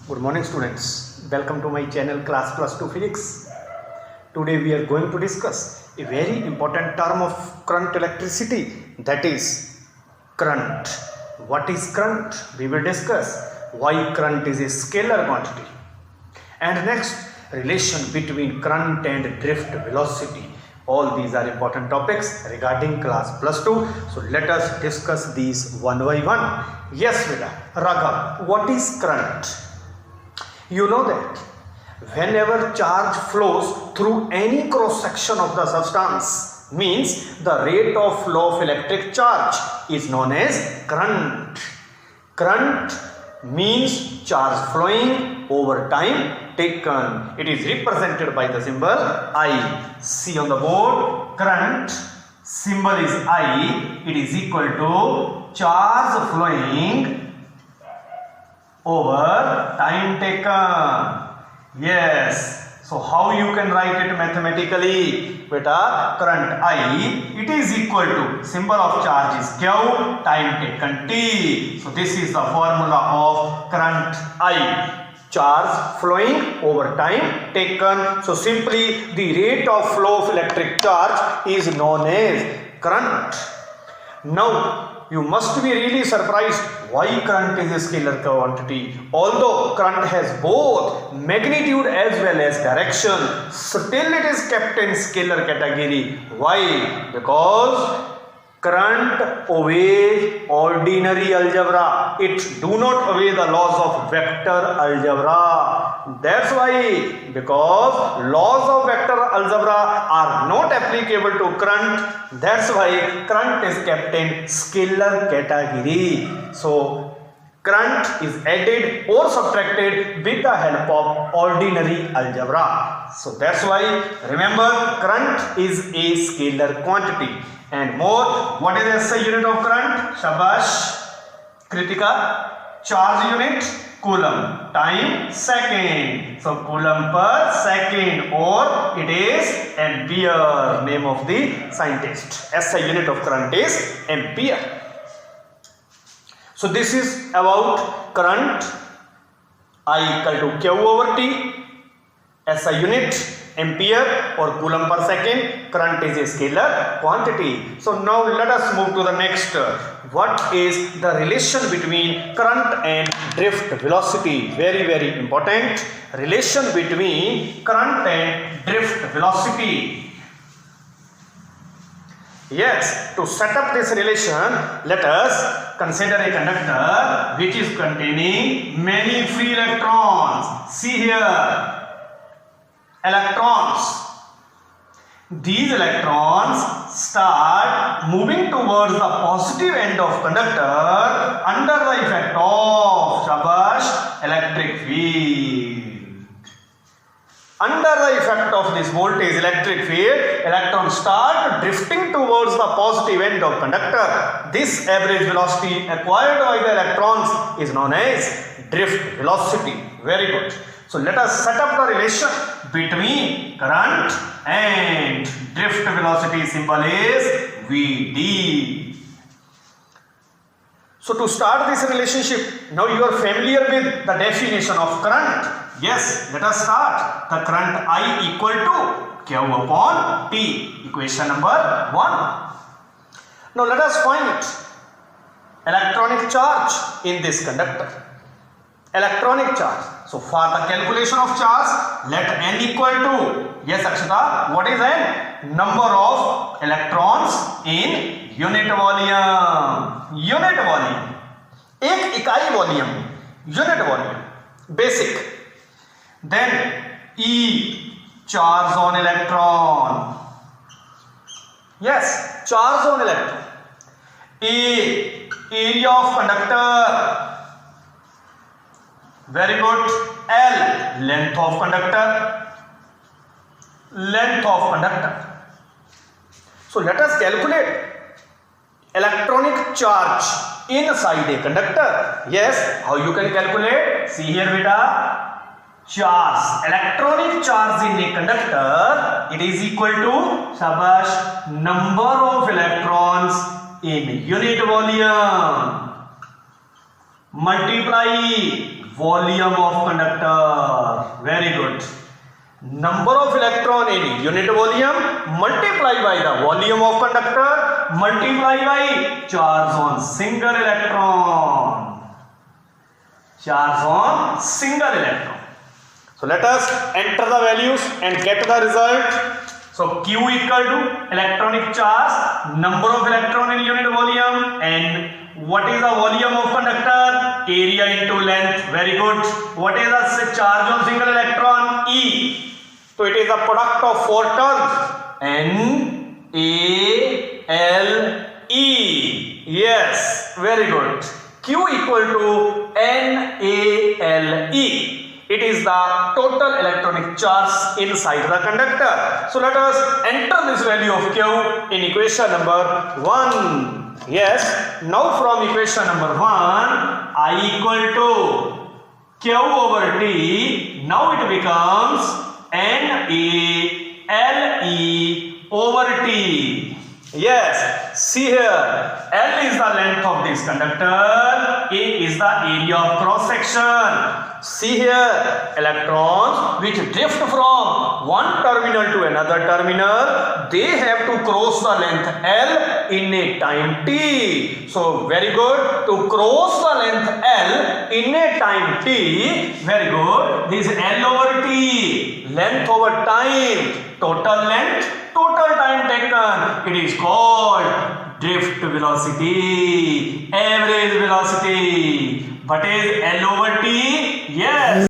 Good morning students. Welcome to my channel Class Plus 2 Physics. Today we are going to discuss a very important term of current electricity, that is current. What is current? We will discuss why current is a scalar quantity. And next, relation between current and drift velocity. All these are important topics regarding class plus 2. So let us discuss these one by one. Yes, Veda. Raghav, what is current? You know that whenever charge flows through any cross section of the substance, means the rate of flow of electric charge is known as current. Current means charge flowing over time taken. It is represented by the symbol I. See on the board, current symbol is I. It is equal to charge flowing over time taken. Yes. So how you can write it mathematically? Beta, current I, it is equal to symbol of charge is Q, time taken T. So this is the formula of current I. Charge flowing over time taken. So simply the rate of flow of electric charge is known as current. Now you must be really surprised why current is a scalar quantity. Although current has both magnitude as well as direction, still it is kept in scalar category. Why? Because current obeys ordinary algebra. It do not obey the laws of vector algebra. That's why, because laws of vector algebra are not applicable to current. That's why current is kept in scalar category. So current is added or subtracted with the help of ordinary algebra. So that's why, remember, current is a scalar quantity. And more, what is SI unit of current? Shabash, Kritika. Charge unit, coulomb. Time, second. So coulomb per second, or it is ampere, name of the scientist. SI unit of current is ampere. So this is about current. I equal to Q over T. SI unit ampere or coulomb per second. Current is a scalar quantity. So now let us move to the next. What is the relation between current and drift velocity? Very, very important. Relation between current and drift velocity. Yes, to set up this relation, let us consider a conductor which is containing many free electrons. See here. Electrons. These electrons start moving towards the positive end of conductor under the effect of shabash electric field. Under the effect of this voltage electric field, electrons start drifting towards the positive end of conductor. This average velocity acquired by the electrons is known as drift velocity. Very good. So let us set up the relation between current and drift velocity. Symbol is Vd. So to start this relationship, now you are familiar with the definition of current. Yes, let us start. The current I equal to Q upon T. Equation number 1. Now let us find electronic charge in this conductor. Electronic charge. So for the calculation of charge, let n equal to, yes Akshata, what is n? Number of electrons in unit volume. Unit volume. एक इकाई volume. Unit volume. Basic. Then E, charge on electron. Yes, charge on electron. A, area of conductor. Very good. L, length of conductor. Length of conductor. So let us calculate electronic charge inside a conductor. Yes, how you can calculate? See here, beta. Charge, electronic charge in a conductor, it is equal to shabash number of electrons in unit volume multiply volume of conductor. Very good. Number of electron in unit volume multiplied by the volume of conductor multiplied by charge on single electron. Charge on single electron. So let us enter the values and get the result. So Q equal to electronic charge, number of electron in unit volume, and what is the volume of conductor? Area into length. Very good. What is the charge on single electron? E. So it is a product of four terms. N A L E. Yes, very good. Q equal to N A L E. It is the total electronic charge inside the conductor. So let us enter this value of Q in equation number 1. Yes, now from equation number 1, I equal to Q over T. Now it becomes N A L E over T. Yes, see here, L is the length of this conductor, A is the area of cross section. See here, electrons which drift from one terminal to another terminal, they have to cross the length L in a time t. So very good, to cross the length L in a time t, very good, this is L over t, length over time, total length, total time taken, it is called drift velocity, average velocity. What is L over T? Yes.